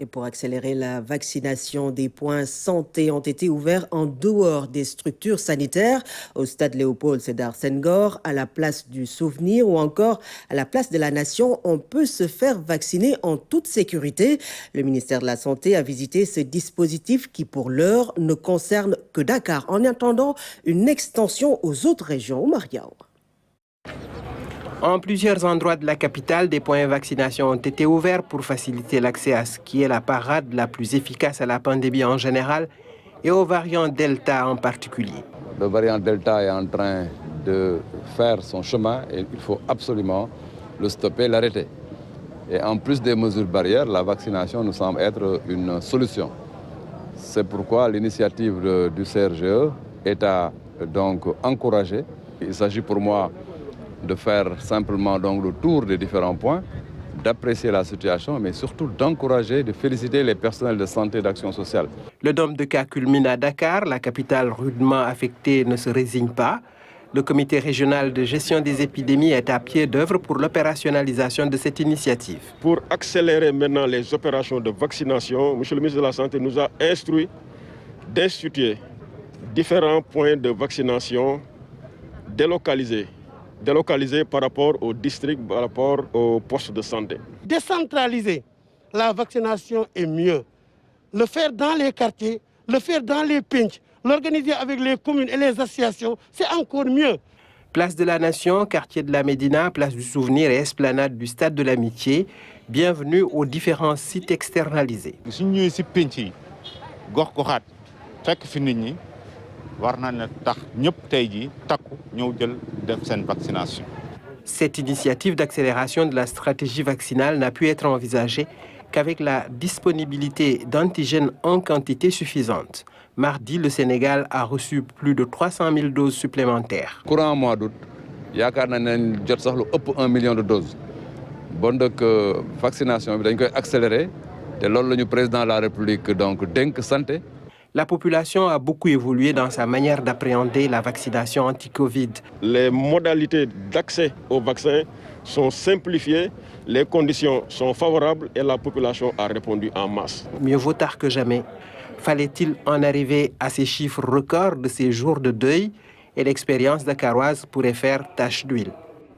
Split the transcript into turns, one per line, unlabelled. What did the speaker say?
Et pour accélérer la vaccination, des points santé ont été ouverts en dehors des structures sanitaires, au stade Léopold Sédar Senghor, à la place du Souvenir ou encore à la place de la Nation. On peut se faire vacciner en toute sécurité. Le ministère de la Santé a visité ce dispositif qui, pour l'heure, ne concerne que Dakar, en attendant une extension aux autres régions. Oumar Diaw.
En plusieurs endroits de la capitale, des points de vaccination ont été ouverts pour faciliter l'accès à ce qui est la parade la plus efficace à la pandémie en général et au variant Delta en particulier.
Le variant Delta est en train de faire son chemin et il faut absolument le stopper, l'arrêter. Et en plus des mesures barrières, la vaccination nous semble être une solution. C'est pourquoi l'initiative du CRGE est à donc encourager. Il s'agit pour moi de faire simplement donc le tour des différents points, d'apprécier la situation, mais surtout d'encourager, de féliciter les personnels de santé et d'action sociale.
Le nombre de cas culmine à Dakar. La capitale rudement affectée ne se résigne pas. Le comité régional de gestion des épidémies est à pied d'œuvre pour l'opérationnalisation de cette initiative.
Pour accélérer maintenant les opérations de vaccination, M. le ministre de la Santé nous a instruit d'instituer différents points de vaccination délocalisés par rapport aux districts, par rapport aux postes de santé.
Décentraliser la vaccination est mieux. Le faire dans les quartiers, le faire dans les pinches, l'organiser avec les communes et les associations, c'est encore mieux.
Place de la Nation, quartier de la Médina, place du Souvenir et esplanade du Stade de l'Amitié. Bienvenue aux différents sites externalisés. Cette initiative d'accélération de la stratégie vaccinale n'a pu être envisagée qu'avec la disponibilité d'antigènes en quantité suffisante. Mardi, le Sénégal a reçu plus de 300 000 doses supplémentaires.
Courant mois d'août, il y a 1 million de doses. Bon, donc, vaccination, on va accélérer. Et le président de la République, donc, Denk Santé.
La population a beaucoup évolué dans sa manière d'appréhender la vaccination anti-Covid.
Les modalités d'accès au vaccin sont simplifiées, les conditions sont favorables et la population a répondu en masse.
Mieux vaut tard que jamais. Fallait-il en arriver à ces chiffres records de ces jours de deuil? Et l'expérience dakaroise pourrait faire tache d'huile.